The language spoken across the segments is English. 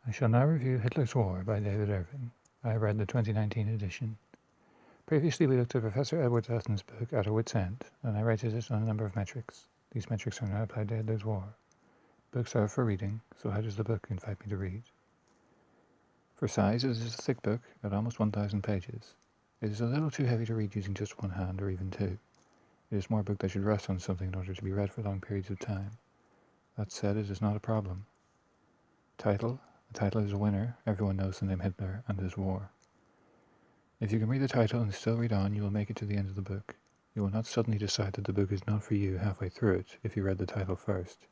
I shall now review Hitler's War by David Irving. I read the 2019 edition. Previously we looked at Professor Edward Elton's book At a Wit's End, and I rated it on a number of metrics. These metrics are now applied to Hitler's War. Books are for reading, so how does the book invite me to read? For size, it is a thick book at almost 1,000 pages. It is a little too heavy to read using just one hand or even two. It is more a book that should rest on something in order to be read for long periods of time. That said, it is not a problem. Title. The title is a winner. Everyone knows the name Hitler and his war. If you can read the title and still read on, you will make it to the end of the book. You will not suddenly decide that the book is not for you halfway through it if you read the title first.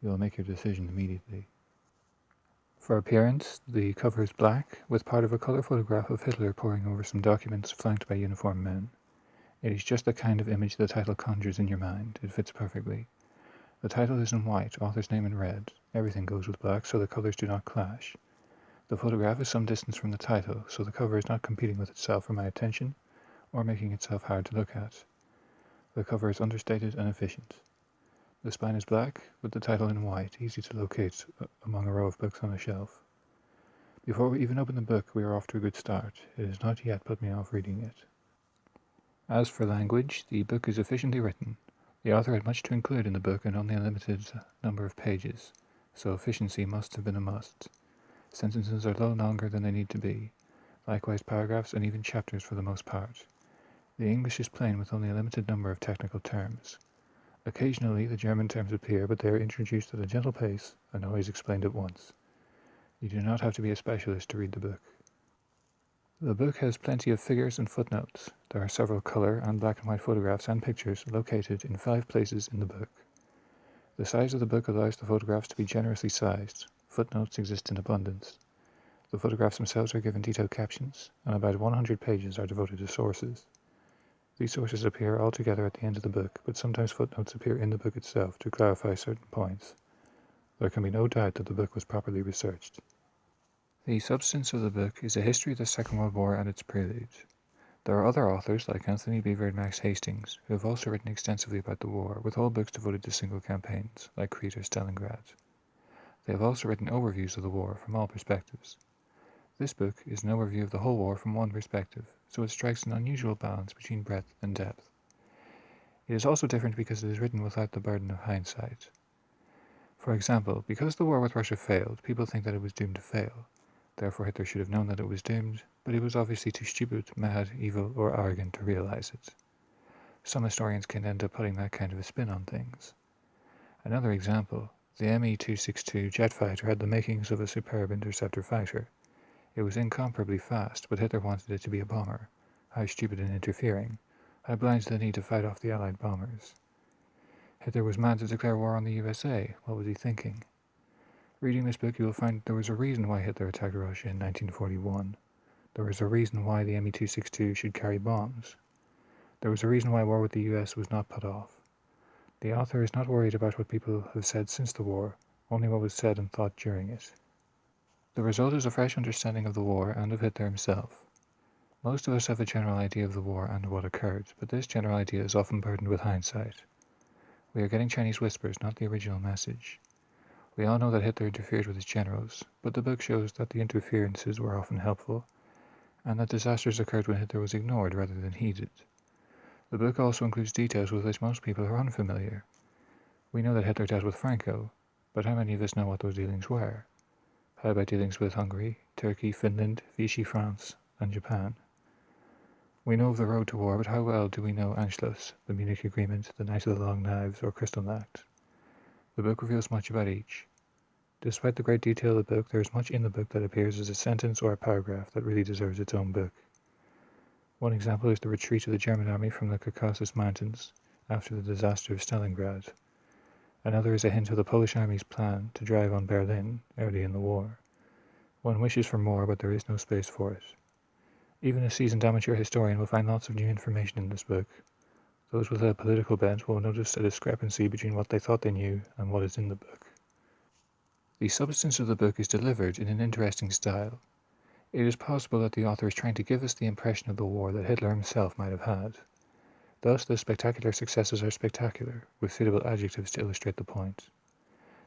You will make your decision immediately. For appearance, the cover is black, with part of a colour photograph of Hitler poring over some documents flanked by uniformed men. It is just the kind of image the title conjures in your mind. It fits perfectly. The title is in white, author's name in red. Everything goes with black, so the colours do not clash. The photograph is some distance from the title, so the cover is not competing with itself for my attention, or making itself hard to look at. The cover is understated and efficient. The spine is black, with the title in white, easy to locate among a row of books on a shelf. Before we even open the book, we are off to a good start. It has not yet put me off reading it. As for language, the book is efficiently written. The author had much to include in the book and only a limited number of pages, so efficiency must have been a must. Sentences are no longer than they need to be, likewise paragraphs and even chapters for the most part. The English is plain with only a limited number of technical terms. Occasionally the German terms appear, but they are introduced at a gentle pace and always explained at once. You do not have to be a specialist to read the book. The book has plenty of figures and footnotes. There are several colour and black and white photographs and pictures located in 5 places in the book. The size of the book allows the photographs to be generously sized. Footnotes exist in abundance. The photographs themselves are given detailed captions, and about 100 pages are devoted to sources. These sources appear all together at the end of the book, but sometimes footnotes appear in the book itself to clarify certain points. There can be no doubt that the book was properly researched. The substance of the book is a history of the Second World War and its prelude. There are other authors, like Anthony Beevor and Max Hastings, who have also written extensively about the war, with whole books devoted to single campaigns, like Crete or Stalingrad. They have also written overviews of the war from all perspectives. This book is an overview of the whole war from one perspective, so it strikes an unusual balance between breadth and depth. It is also different because it is written without the burden of hindsight. For example, because the war with Russia failed, people think that it was doomed to fail. Therefore Hitler should have known that it was doomed, but he was obviously too stupid, mad, evil, or arrogant to realize it. Some historians can end up putting that kind of a spin on things. Another example, the Me-262 jet fighter had the makings of a superb interceptor fighter. It was incomparably fast, but Hitler wanted it to be a bomber. How stupid and interfering. How blind to the need to fight off the Allied bombers. Hitler was mad to declare war on the USA. What was he thinking? Reading this book, you will find there was a reason why Hitler attacked Russia in 1941. There was a reason why the Me-262 should carry bombs. There was a reason why war with the US was not put off. The author is not worried about what people have said since the war, only what was said and thought during it. The result is a fresh understanding of the war and of Hitler himself. Most of us have a general idea of the war and what occurred, but this general idea is often burdened with hindsight. We are getting Chinese whispers, not the original message. We all know that Hitler interfered with his generals, but the book shows that the interferences were often helpful, and that disasters occurred when Hitler was ignored rather than heeded. The book also includes details with which most people are unfamiliar. We know that Hitler dealt with Franco, but how many of us know what those dealings were? How about dealings with Hungary, Turkey, Finland, Vichy France, and Japan? We know of the road to war, but how well do we know Anschluss, the Munich Agreement, the Night of the Long Knives, or Kristallnacht? The book reveals much about each. Despite the great detail of the book, there is much in the book that appears as a sentence or a paragraph that really deserves its own book. One example is the retreat of the German army from the Caucasus Mountains after the disaster of Stalingrad. Another is a hint of the Polish army's plan to drive on Berlin early in the war. One wishes for more, but there is no space for it. Even a seasoned amateur historian will find lots of new information in this book. Those with a political bent will notice a discrepancy between what they thought they knew and what is in the book. The substance of the book is delivered in an interesting style. It is possible that the author is trying to give us the impression of the war that Hitler himself might have had. Thus, the spectacular successes are spectacular, with suitable adjectives to illustrate the point.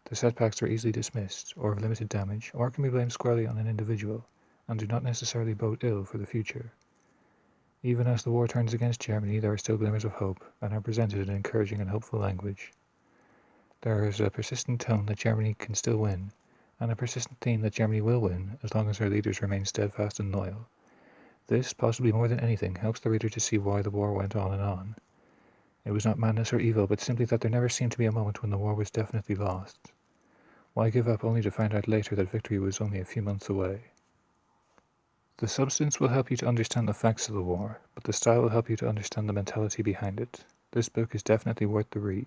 The setbacks are easily dismissed, or of limited damage, or can be blamed squarely on an individual, and do not necessarily bode ill for the future. Even as the war turns against Germany, there are still glimmers of hope, and are presented in encouraging and hopeful language. There is a persistent tone that Germany can still win, and a persistent theme that Germany will win as long as her leaders remain steadfast and loyal. This, possibly more than anything, helps the reader to see why the war went on and on. It was not madness or evil, but simply that there never seemed to be a moment when the war was definitely lost. Why give up only to find out later that victory was only a few months away? The substance will help you to understand the facts of the war, but the style will help you to understand the mentality behind it. This book is definitely worth the read.